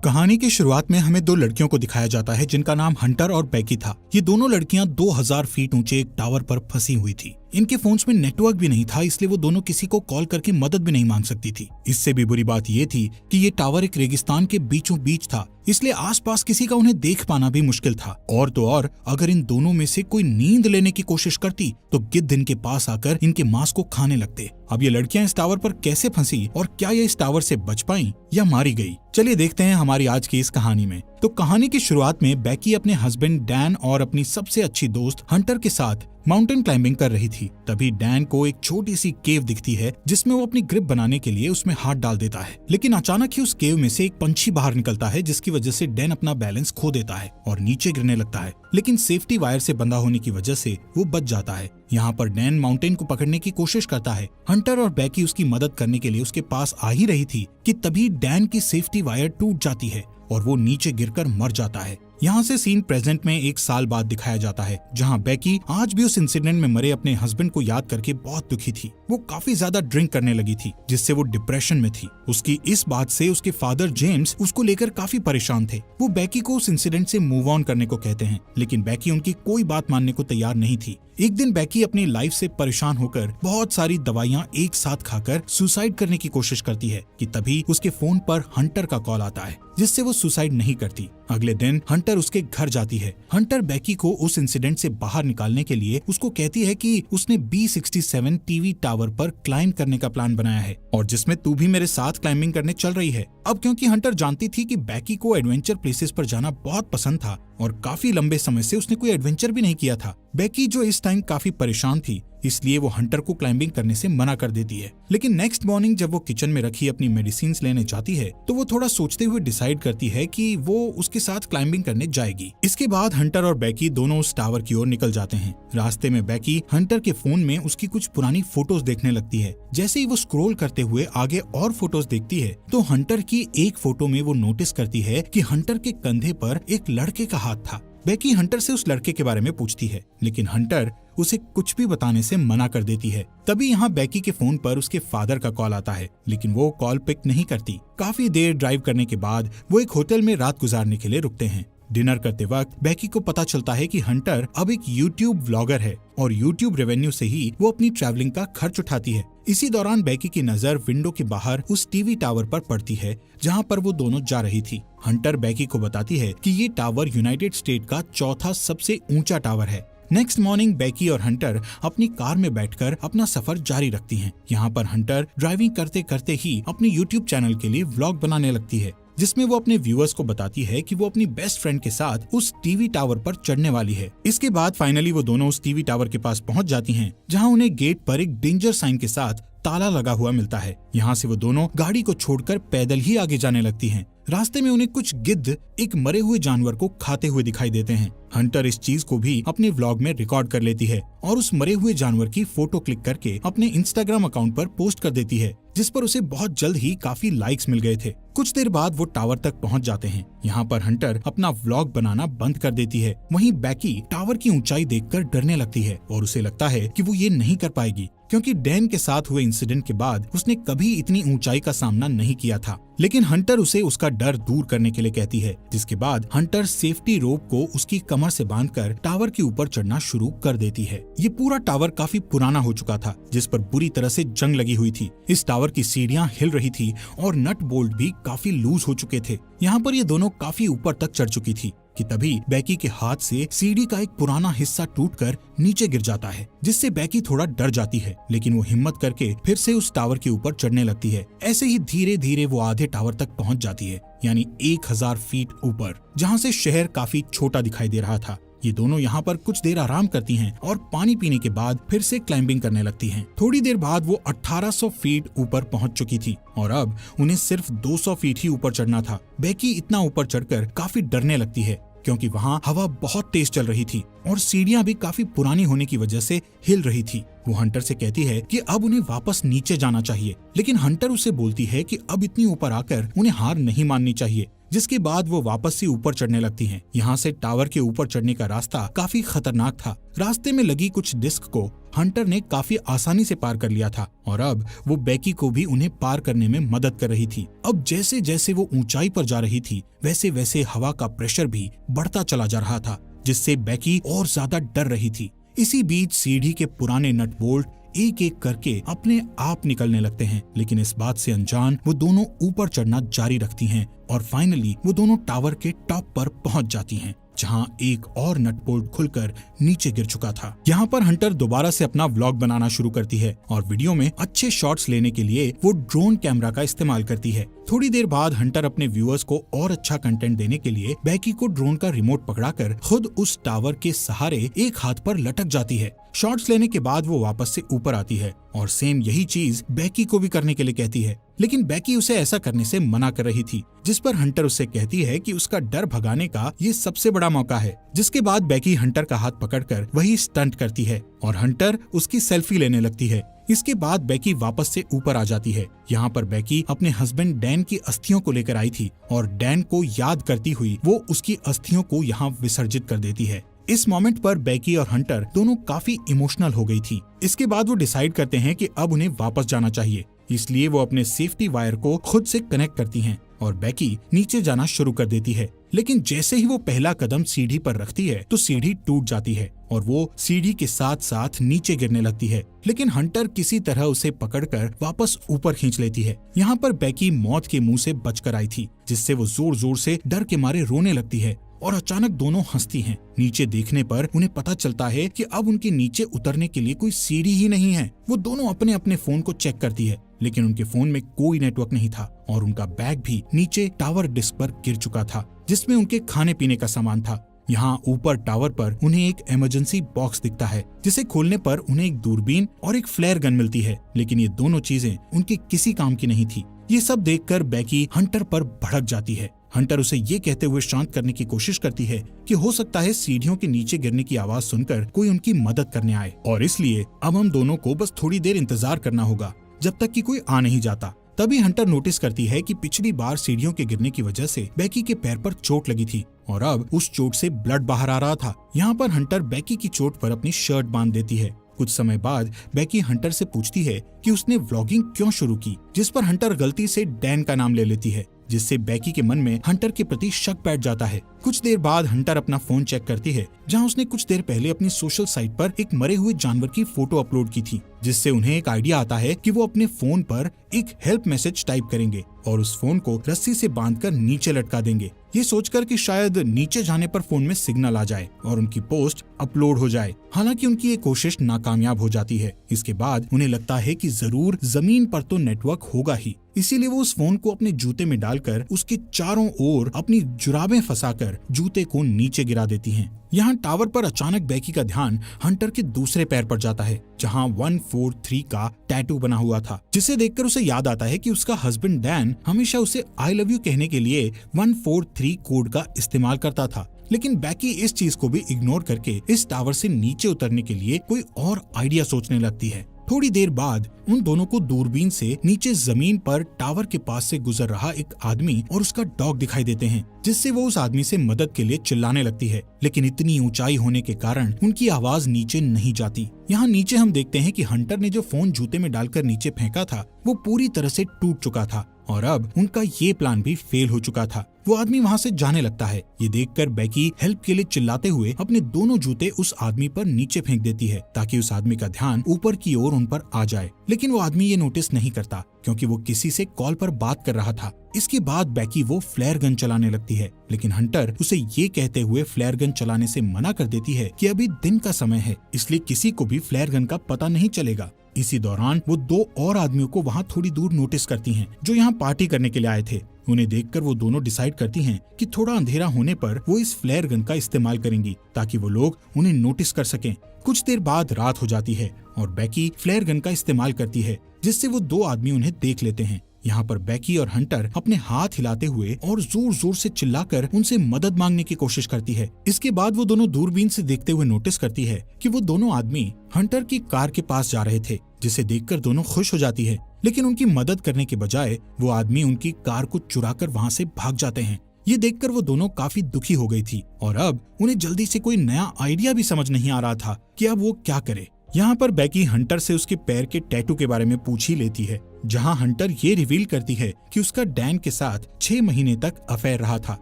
कहानी की शुरुआत में हमें दो लड़कियों को दिखाया जाता है जिनका नाम हंटर और बैकी था। ये दोनों लड़कियां 2000 फीट ऊंचे एक टावर पर फंसी हुई थी। इनके फोन्स में नेटवर्क भी नहीं था, इसलिए वो दोनों किसी को कॉल करके मदद भी नहीं मांग सकती थी। इससे भी बुरी बात ये थी कि ये टावर एक रेगिस्तान के बीचों बीच था, इसलिए आसपास किसी का उन्हें देख पाना भी मुश्किल था। और तो और अगर इन दोनों में से कोई नींद लेने की कोशिश करती तो गिद्ध इनके पास आकर इनके मांस को खाने लगते। अब ये लड़कियां इस टावर पर कैसे फंसी और क्या ये इस टावर से बच पाई या मारी गई, चलिए देखते हैं हमारी आज की इस कहानी में। तो कहानी की शुरुआत में बैकी अपने हस्बैंड डैन और अपनी सबसे अच्छी दोस्त हंटर के साथ माउंटेन क्लाइंबिंग कर रही थी। तभी डैन को एक छोटी सी केव दिखती है जिसमें वो अपनी ग्रिप बनाने के लिए उसमें हाथ डाल देता है, लेकिन अचानक ही उस केव में से एक पंछी बाहर निकलता है जिसकी वजह से डैन अपना बैलेंस खो देता है और नीचे गिरने लगता है, लेकिन सेफ्टी वायर से बंधा होने की वजह से वो बच जाता है। यहाँ पर डैन माउंटेन को पकड़ने की कोशिश करता है। हंटर और बैकी उसकी मदद करने के लिए उसके पास आ ही रही थी कि तभी डैन की सेफ्टी वायर टूट जाती है और वो नीचे गिरकर मर जाता है। यहाँ से सीन प्रेजेंट में 1 साल बाद दिखाया जाता है, जहाँ बैकी आज भी उस इंसिडेंट में मरे अपने हस्बैंड को याद करके बहुत दुखी थी। वो काफी ज्यादा ड्रिंक करने लगी थी जिससे वो डिप्रेशन में थी। उसकी इस बात से उसके फादर जेम्स उसको लेकर काफी परेशान थे। वो बैकी को उस इंसिडेंट से मूव ऑन करने को कहते हैं, लेकिन बैकी उनकी कोई बात मानने को तैयार नहीं थी। एक दिन बैकी अपनी लाइफ से परेशान होकर बहुत सारी दवाइयां एक साथ खाकर सुसाइड करने की कोशिश करती है कि तभी उसके फोन पर हंटर का कॉल आता है, जिससे वो सुसाइड नहीं करती। अगले दिन हंटर उसके घर जाती है। हंटर बैकी को उस इंसिडेंट से बाहर निकालने के लिए उसको कहती है कि उसने B67 टीवी टावर पर क्लाइंब करने का प्लान बनाया है और जिसमें तू भी मेरे साथ क्लाइंबिंग करने चल रही है। अब क्योंकि हंटर जानती थी कि बैकी को एडवेंचर प्लेसेस पर जाना बहुत पसंद था और काफी लंबे समय से उसने कोई एडवेंचर भी नहीं किया था, बैकी जो इस टाइम काफी परेशान थी, इसलिए वो हंटर को क्लाइंबिंग करने से मना कर देती है। लेकिन नेक्स्ट मॉर्निंग जब वो किचन में रखी अपनी मेडिसिन लेने जाती है तो वो थोड़ा सोचते हुए डिसाइड करती है कि वो उसके साथ क्लाइंबिंग करने जाएगी। इसके बाद हंटर और बैकी दोनों उस टावर की ओर निकल जाते हैं। रास्ते में बैकी हंटर के फोन में उसकी कुछ पुरानी फोटोज देखने लगती है। जैसे ही वो स्क्रॉल करते हुए आगे और फोटोज देखती है तो हंटर की एक फोटो में वो नोटिस करती है कि हंटर के कंधे पर एक लड़के का हाथ था। बैकी हंटर से उस लड़के के बारे में पूछती है, लेकिन हंटर उसे कुछ भी बताने से मना कर देती है। तभी यहाँ बैकी के फोन पर उसके फादर का कॉल आता है, लेकिन वो कॉल पिक नहीं करती। काफी देर ड्राइव करने के बाद वो एक होटल में रात गुजारने के लिए रुकते हैं। डिनर करते वक्त बैकी को पता चलता है कि हंटर अब एक यूट्यूब व्लॉगर है और यूट्यूब रेवेन्यू से ही वो अपनी ट्रैवलिंग का खर्च उठाती है। इसी दौरान बैकी की नजर विंडो के बाहर उस टीवी टावर पर पड़ती है जहाँ पर वो दोनों जा रही थी। हंटर बैकी को बताती है कि ये टावर यूनाइटेड स्टेट का चौथा सबसे ऊंचा टावर है। नेक्स्ट मॉर्निंग बैकी और हंटर अपनी कार में बैठकर अपना सफर जारी रखती हैं। यहाँ पर हंटर ड्राइविंग करते करते ही अपने यूट्यूब चैनल के लिए व्लॉग बनाने लगती है, जिसमें वो अपने व्यूअर्स को बताती है कि वो अपनी बेस्ट फ्रेंड के साथ उस टीवी टावर पर चढ़ने वाली है। इसके बाद फाइनली वो दोनों उस टीवी टावर के पास पहुंच जाती हैं, जहां उन्हें गेट पर एक डेंजर साइन के साथ ताला लगा हुआ मिलता है। यहाँ से वो दोनों गाड़ी को छोड़कर पैदल ही आगे जाने लगती हैं। रास्ते में उन्हें कुछ गिद्ध एक मरे हुए जानवर को खाते हुए दिखाई देते हैं। हंटर इस चीज को भी अपने व्लॉग में रिकॉर्ड कर लेती है और उस मरे हुए जानवर की फोटो क्लिक करके अपने इंस्टाग्राम अकाउंट पर पोस्ट कर देती है, जिस पर उसे बहुत जल्द ही काफी लाइक्स मिल गए थे। कुछ देर बाद वो टावर तक पहुंच जाते हैं। यहाँ पर हंटर अपना व्लॉग बनाना बंद कर देती है। वहीं बैकी टावर की ऊंचाई देखकर डरने लगती है और उसे लगता है कि वो ये नहीं कर पाएगी, क्योंकि डैन के साथ हुए इंसिडेंट के बाद उसने कभी इतनी ऊंचाई का सामना नहीं किया था। लेकिन हंटर उसे उसका डर दूर करने के लिए कहती है, जिसके बाद हंटर सेफ्टी रोप को उसकी कमर से बांधकर टावर के ऊपर चढ़ना शुरू कर देती है। ये पूरा टावर काफी पुराना हो चुका था, जिस पर बुरी तरह से जंग लगी हुई थी। इस टावर की सीढ़ियां हिल रही थी और नट बोल्ट भी काफी लूज हो चुके थे। यहाँ पर ये दोनों काफी ऊपर तक चढ़ चुकी थी कि तभी बैकी के हाथ से सीढ़ी का एक पुराना हिस्सा टूटकर नीचे गिर जाता है, जिससे बैकी थोड़ा डर जाती है, लेकिन वो हिम्मत करके फिर से उस टावर के ऊपर चढ़ने लगती है। ऐसे ही धीरे धीरे वो आधे टावर तक पहुंच जाती है, यानी 1000 फीट ऊपर, जहाँ से शहर काफी छोटा दिखाई दे रहा था। ये दोनों यहाँ पर कुछ देर आराम करती हैं और पानी पीने के बाद फिर से क्लाइंबिंग करने लगती हैं। थोड़ी देर बाद वो 1800 फीट ऊपर पहुँच चुकी थी और अब उन्हें सिर्फ 200 फीट ही ऊपर चढ़ना था। बैकी इतना ऊपर चढ़कर काफी डरने लगती है, क्योंकि वहाँ हवा बहुत तेज चल रही थी और सीढ़ियां भी काफी पुरानी होने की वजह से हिल रही थी। वो हंटर से कहती है कि अब उन्हें वापस नीचे जाना चाहिए, लेकिन हंटर उसे बोलती है कि अब इतनी ऊपर आकर उन्हें हार नहीं माननी चाहिए। जिसके बाद वो वापस से ऊपर चढ़ने लगती हैं। यहाँ से टावर के ऊपर चढ़ने का रास्ता काफी खतरनाक था। रास्ते में लगी कुछ डिस्क को हंटर ने काफी आसानी से पार कर लिया था और अब वो बेकी को भी उन्हें पार करने में मदद कर रही थी। अब जैसे जैसे वो ऊंचाई पर जा रही थी वैसे वैसे हवा का प्रेशर भी बढ़ता चला जा रहा था, जिससे बेकी और ज्यादा डर रही थी। इसी बीच सीढ़ी के पुराने नट बोल्ट एक एक करके अपने आप निकलने लगते हैं, लेकिन इस बात से अनजान वो दोनों ऊपर चढ़ना जारी रखती हैं और फाइनली वो दोनों टावर के टॉप पर पहुंच जाती हैं, जहां एक और नट बोल्ट खुलकर नीचे गिर चुका था। यहाँ पर हंटर दोबारा से अपना व्लॉग बनाना शुरू करती है और वीडियो में अच्छे शॉट्स लेने के लिए वो ड्रोन कैमरा का इस्तेमाल करती है। थोड़ी देर बाद हंटर अपने व्यूअर्स को और अच्छा कंटेंट देने के लिए बेकी को ड्रोन का रिमोट पकड़ाकर खुद उस टावर के सहारे एक हाथ पर लटक जाती है। शॉट्स लेने के बाद वो वापस से ऊपर आती है और सेम यही चीज बेकी को भी करने के लिए कहती है, लेकिन बेकी उसे ऐसा करने से मना कर रही थी, जिस पर हंटर उससे कहती है कि उसका डर भगाने का ये सबसे बड़ा मौका है। जिसके बाद बेकी हंटर का हाथ पकड़कर वही स्टंट करती है और हंटर उसकी सेल्फी लेने लगती है। इसके बाद बेकी वापस से ऊपर आ जाती है। यहाँ पर बेकी अपने हस्बैंड डैन की अस्थियों को लेकर आई थी और डैन को याद करती हुई वो उसकी अस्थियों को यहाँ विसर्जित कर देती है। इस मोमेंट पर बेकी और हंटर दोनों काफी इमोशनल हो गई थी। इसके बाद वो डिसाइड करते हैं कि अब उन्हें वापस जाना चाहिए, इसलिए वो अपने सेफ्टी वायर को खुद से कनेक्ट करती हैं और बेकी नीचे जाना शुरू कर देती है। लेकिन जैसे ही वो पहला कदम सीढ़ी पर रखती है तो सीढ़ी टूट जाती है और वो सीढ़ी के साथ साथ नीचे गिरने लगती है, लेकिन हंटर किसी तरह उसे पकड़कर वापस ऊपर खींच लेती है। यहाँ पर बेकी मौत के मुंह से बचकर आई थी, जिससे वो जोर जोर से डर के मारे रोने लगती है और अचानक दोनों हंसती हैं। नीचे देखने पर उन्हें पता चलता है कि अब उनके नीचे उतरने के लिए कोई सीढ़ी ही नहीं है। वो दोनों अपने अपने फोन को चेक करती है, लेकिन उनके फोन में कोई नेटवर्क नहीं था और उनका बैग भी नीचे टावर डिस्क पर गिर चुका था, जिसमें उनके खाने पीने का सामान था। यहाँ ऊपर टावर पर उन्हें एक इमरजेंसी बॉक्स दिखता है, जिसे खोलने पर उन्हें एक दूरबीन और एक फ्लेयर गन मिलती है, लेकिन ये दोनों चीजें उनके किसी काम की नहीं थी। ये सब देखकर बेकी हंटर पर भड़क जाती है। हंटर उसे ये कहते हुए शांत करने की कोशिश करती है कि हो सकता है सीढ़ियों के नीचे गिरने की आवाज सुनकर कोई उनकी मदद करने आए और इसलिए अब हम दोनों को बस थोड़ी देर इंतजार करना होगा जब तक कि कोई आ नहीं जाता। तभी हंटर नोटिस करती है कि पिछली बार सीढ़ियों के गिरने की वजह से बेकी के पैर पर चोट लगी थी और अब उस चोट से ब्लड बाहर आ रहा था। यहाँ पर हंटर बेकी की चोट पर अपनी शर्ट बांध देती है। कुछ समय बाद बेकी हंटर से पूछती है कि उसने व्लॉगिंग क्यों शुरू की, जिस पर हंटर गलती से डैन का नाम ले लेती है, जिससे बेकी के मन में हंटर के प्रति शक बैठ जाता है। कुछ देर बाद हंटर अपना फोन चेक करती है, जहां उसने कुछ देर पहले अपनी सोशल साइट पर एक मरे हुए जानवर की फोटो अपलोड की थी, जिससे उन्हें एक आइडिया आता है कि वो अपने फोन पर एक हेल्प मैसेज टाइप करेंगे और उस फोन को रस्सी से बांधकर नीचे लटका देंगे, ये सोचकर कि शायद नीचे जाने पर फोन में सिग्नल आ जाए और उनकी पोस्ट अपलोड हो जाए। हालांकि उनकी ये कोशिश नाकामयाब हो जाती है। इसके बाद उन्हें लगता है कि जरूर जमीन पर तो नेटवर्क होगा ही, इसीलिए वो उस फोन को अपने जूते में डालकर उसके चारों ओर अपनी जुराबें फंसाकर जूते को नीचे गिरा देती हैं। यहाँ टावर पर अचानक बेकी का ध्यान हंटर के दूसरे पैर पर जाता है, जहाँ 143 का टैटू बना हुआ था, जिसे देखकर उसे याद आता है कि उसका हस्बैंड डैन हमेशा उसे आई लव यू कहने के लिए 143 कोड का इस्तेमाल करता था। लेकिन बेकी इस चीज को भी इग्नोर करके इस टावर से नीचे उतरने के लिए कोई और आइडिया सोचने लगती है। थोड़ी देर बाद उन दोनों को दूरबीन से नीचे जमीन पर टावर के पास से गुजर रहा एक आदमी और उसका डॉग दिखाई देते हैं, जिससे वो उस आदमी से मदद के लिए चिल्लाने लगती है, लेकिन इतनी ऊंचाई होने के कारण उनकी आवाज नीचे नहीं जाती। यहाँ नीचे हम देखते हैं कि हंटर ने जो फोन जूते में डालकर नीचे फेंका था वो पूरी तरह से टूट चुका था और अब उनका ये प्लान भी फेल हो चुका था। वो आदमी वहाँ से जाने लगता है। ये देखकर बेकी हेल्प के लिए चिल्लाते हुए अपने दोनों जूते उस आदमी पर नीचे फेंक देती है, ताकि उस आदमी का ध्यान ऊपर की ओर उन पर आ जाए। लेकिन वो आदमी ये नोटिस नहीं करता, क्योंकि वो किसी से कॉल पर बात कर रहा था। इसके बाद बेकी वो फ्लेयर गन चलाने लगती है, लेकिन हंटर उसे ये कहते हुए फ्लेयर गन चलाने से मना कर देती है कि अभी दिन का समय है, इसलिए किसी को भी फ्लेयर गन का पता नहीं चलेगा। इसी दौरान वो दो और आदमियों को वहाँ थोड़ी दूर नोटिस करती हैं, जो यहाँ पार्टी करने के लिए आए थे। उन्हें देखकर वो दोनों डिसाइड करती हैं कि थोड़ा अंधेरा होने पर वो इस फ्लेयर गन का इस्तेमाल करेंगी, ताकि वो लोग उन्हें नोटिस कर सकें। कुछ देर बाद रात हो जाती है और बेकी फ्लेयर गन का इस्तेमाल करती है, जिससे वो दो आदमी उन्हें देख लेते हैं। यहाँ पर बेकी और हंटर अपने हाथ हिलाते हुए और जोर जोर से चिल्लाकर उनसे मदद मांगने की कोशिश करती है। इसके बाद वो दोनों दूरबीन से देखते हुए नोटिस करती है कि वो दोनों आदमी हंटर की कार के पास जा रहे थे, जिसे देखकर दोनों खुश हो जाती है। लेकिन उनकी मदद करने के बजाय वो आदमी उनकी कार को चुराकर वहाँ से भाग जाते हैं। ये देखकर वो दोनों काफी दुखी हो गई थी और अब उन्हें जल्दी से कोई नया आइडिया भी समझ नहीं आ रहा था कि अब वो क्या करे। यहाँ पर बेकी हंटर से उसके पैर के टैटू के बारे में पूछ ही लेती है, जहाँ हंटर ये रिवील करती है कि उसका डैन के साथ 6 महीने तक अफेयर रहा था।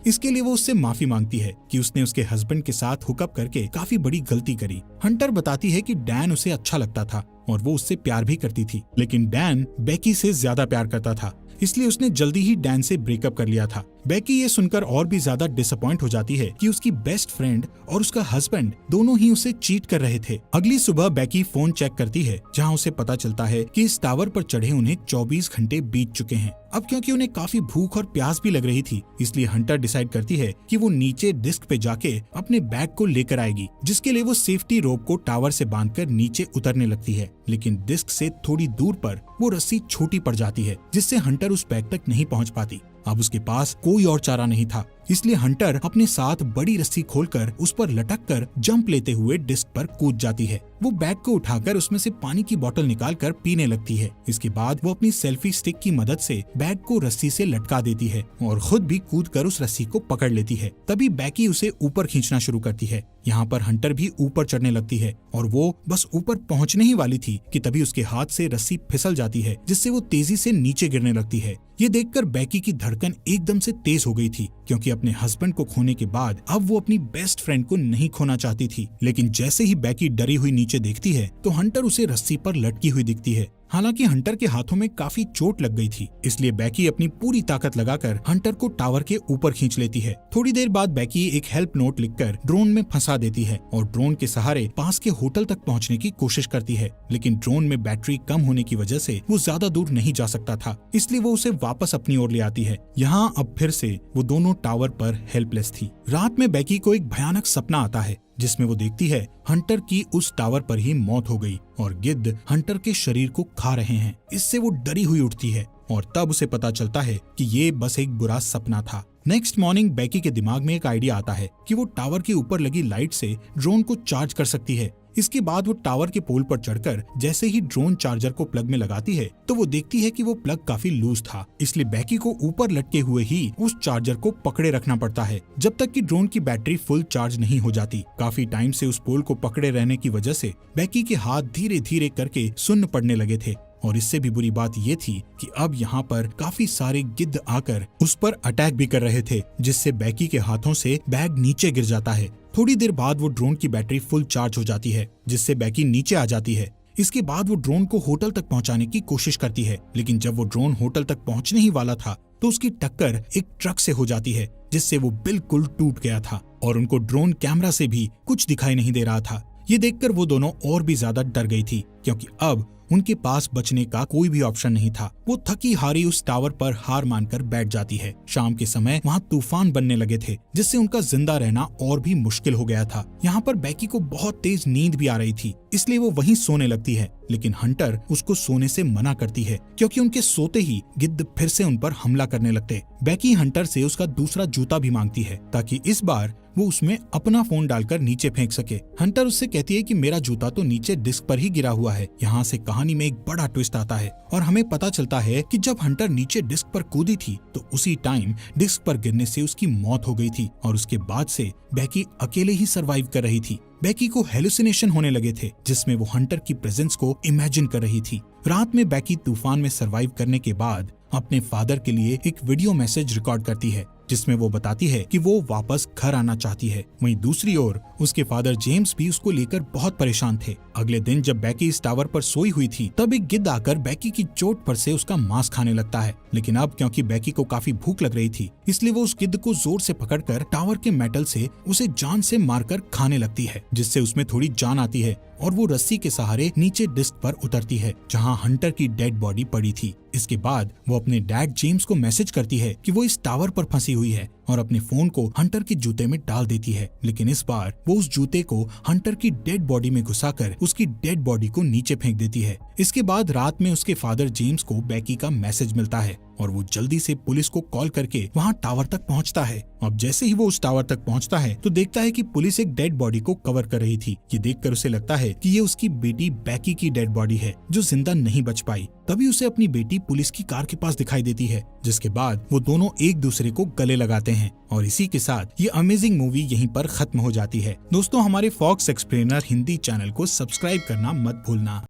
इसके लिए वो उससे माफी मांगती है कि उसने उसके हस्बैंड के साथ हुकअप करके काफी बड़ी गलती करी। हंटर बताती है कि डैन उसे अच्छा लगता था और वो उससे प्यार भी करती थी, लेकिन डैन बेकी से ज्यादा प्यार करता था, इसलिए उसने जल्दी ही डैन से ब्रेकअप कर लिया था। बेकी ये सुनकर और भी ज्यादा डिसअपॉइंट हो जाती है कि उसकी बेस्ट फ्रेंड और उसका हस्बैंड दोनों ही उसे चीट कर रहे थे। अगली सुबह बेकी फोन चेक करती है, जहां उसे पता चलता है कि इस टावर पर चढ़े उन्हें 24 घंटे बीत चुके हैं। अब क्योंकि उन्हें काफी भूख और प्यास भी लग रही थी, इसलिए हंटर डिसाइड करती है कि वो नीचे डिस्क पे जाके अपने बैग को लेकर आएगी, जिसके लिए वो सेफ्टी रोप को टावर से बांधकर नीचे उतरने लगती है। लेकिन डिस्क से थोड़ी दूर पर वो रस्सी छोटी पड़ जाती है, जिससे हंटर उस बैग तक नहीं पहुंच पाती। अब उसके पास कोई और चारा नहीं था, इसलिए हंटर अपने साथ बड़ी रस्सी खोलकर उस पर लटककर जंप लेते हुए डिस्क पर कूद जाती है। वो बैग को उठाकर उसमें से पानी की बोतल निकालकर पीने लगती है। इसके बाद वो अपनी सेल्फी स्टिक की मदद से बैग को रस्सी से लटका देती है और खुद भी कूदकर उस रस्सी को पकड़ लेती है। तभी बेकी उसे ऊपर खींचना शुरू करती है। यहाँ पर हंटर भी ऊपर चढ़ने लगती है और वो बस ऊपर पहुँचने ही वाली थी कि तभी उसके हाथ से रस्सी फिसल जाती है, जिससे वो तेजी से नीचे गिरने लगती है। ये देखकर बेकी की धड़कन एकदम से तेज हो गई थी, क्योंकि अपने हस्बैंड को खोने के बाद अब वो अपनी बेस्ट फ्रेंड को नहीं खोना चाहती थी। लेकिन जैसे ही बेकी डरी हुई नीचे देखती है तो हंटर उसे रस्सी पर लटकी हुई दिखती है। हालांकि हंटर के हाथों में काफी चोट लग गई थी, इसलिए बेकी अपनी पूरी ताकत लगाकर हंटर को टावर के ऊपर खींच लेती है। थोड़ी देर बाद बेकी एक हेल्प नोट लिखकर ड्रोन में फंसा देती है और ड्रोन के सहारे पास के होटल तक पहुंचने की कोशिश करती है। लेकिन ड्रोन में बैटरी कम होने की वजह से वो ज्यादा दूर नहीं जा सकता था, इसलिए वो उसे वापस अपनी ओर ले आती है। यहाँ अब फिर से वो दोनों टावर पर हेल्पलेस थी। रात में बेकी को एक भयानक सपना आता है, जिसमें वो देखती है हंटर की उस टावर पर ही मौत हो गई और गिद्ध हंटर के शरीर को खा रहे हैं। इससे वो डरी हुई उठती है और तब उसे पता चलता है कि ये बस एक बुरा सपना था। नेक्स्ट मॉर्निंग बेकी के दिमाग में एक आइडिया आता है कि वो टावर के ऊपर लगी लाइट से ड्रोन को चार्ज कर सकती है। इसके बाद वो टावर के पोल पर चढ़कर जैसे ही ड्रोन चार्जर को प्लग में लगाती है तो वो देखती है कि वो प्लग काफी लूज था, इसलिए बेकी को ऊपर लटके हुए ही उस चार्जर को पकड़े रखना पड़ता है जब तक कि ड्रोन की बैटरी फुल चार्ज नहीं हो जाती। काफी टाइम से उस पोल को पकड़े रहने की वजह से बेकी के हाथ धीरे धीरे करके सुन्न पड़ने लगे थे और इससे भी बुरी बात ये थी कि अब यहाँ पर काफी सारे गिद्ध आकर उस पर अटैक भी कर रहे थे, जिससे बेकी के हाथों से बैग नीचे गिर जाता है। थोड़ी देर बाद वो ड्रोन की बैटरी फुल चार्ज हो जाती है, जिससे बेकी नीचे आ जाती है। इसके बाद वो ड्रोन को होटल तक पहुंचाने की कोशिश करती है, लेकिन जब वो ड्रोन होटल तक पहुंचने ही वाला था तो उसकी टक्कर एक ट्रक से हो जाती है, जिससे वो बिल्कुल टूट गया था और उनको ड्रोन कैमरा से भी कुछ दिखाई नहीं दे रहा था। ये देखकर वो दोनों और भी ज्यादा डर गई थी, क्योंकि अब उनके पास बचने का कोई भी ऑप्शन नहीं था। वो थकी हारी उस टावर पर हार मानकर बैठ जाती है। शाम के समय वहाँ तूफान बनने लगे थे, जिससे उनका जिंदा रहना और भी मुश्किल हो गया था। यहाँ पर बेकी को बहुत तेज नींद भी आ रही थी, इसलिए वो वहीं सोने लगती है, लेकिन हंटर उसको सोने से मना करती है, क्योंकि उनके सोते ही गिद्ध फिर से उन पर हमला करने लगते। बेकी हंटर से उसका दूसरा जूता भी मांगती है, ताकि इस बार वो उसमें अपना फोन डालकर नीचे फेंक सके। हंटर उससे कहती है कि मेरा जूता तो नीचे डिस्क पर ही गिरा हुआ है। यहाँ से कहानी में एक बड़ा ट्विस्ट आता है और हमें पता चलता है कि जब हंटर नीचे डिस्क पर कूदी थी तो उसी टाइम डिस्क पर गिरने से उसकी मौत हो गई थी और उसके बाद से बेकी अकेले ही सरवाइव कर रही थी। बेकी को हेलुसिनेशन होने लगे थे, जिसमें वो हंटर की प्रेजेंस को इमेजिन कर रही थी। रात में बेकी तूफान में सरवाइव करने के बाद अपने फादर के लिए एक वीडियो मैसेज रिकॉर्ड करती है, जिसमें वो बताती है कि वो वापस घर आना चाहती है। वहीं दूसरी ओर उसके फादर जेम्स भी उसको लेकर बहुत परेशान थे। अगले दिन जब बेकी इस टावर पर सोई हुई थी तब एक गिद्ध आकर बेकी की चोट पर से उसका मांस खाने लगता है, लेकिन अब क्योंकि बेकी को काफी भूख लग रही थी इसलिए वो उस गिद्ध को जोर से पकड़कर टावर के मेटल से उसे जान से मारकर खाने लगती है, जिससे उसमें थोड़ी जान आती है और वो रस्सी के सहारे नीचे डिस्क पर उतरती है, जहां हंटर की डेड बॉडी पड़ी थी। इसके बाद वो अपने डैड जेम्स को मैसेज करती है कि वो इस टावर पर फंसी हुई है और अपने फोन को हंटर के जूते में डाल देती है, लेकिन इस बार वो उस जूते को हंटर की डेड बॉडी में घुसाकर उसकी डेड बॉडी को नीचे फेंक देती है। इसके बाद रात में उसके फादर जेम्स को बेकी का मैसेज मिलता है और वो जल्दी से पुलिस को कॉल करके वहाँ टावर तक पहुँचता है। अब जैसे ही वो उस टावर तक पहुँचता है तो देखता है कि पुलिस एक डेड बॉडी को कवर कर रही थी। ये देखकर उसे लगता है कि ये उसकी बेटी बेकी की डेड बॉडी है जो जिंदा नहीं बच पाई। तभी उसे अपनी बेटी पुलिस की कार के पास दिखाई देती है, जिसके बाद वो दोनों एक दूसरे को गले लगाते हैं। और इसी के साथ ये अमेजिंग मूवी यहीं पर खत्म हो जाती है। दोस्तों, हमारे फॉक्स एक्सप्लेनर हिंदी चैनल को सब्सक्राइब करना मत भूलना।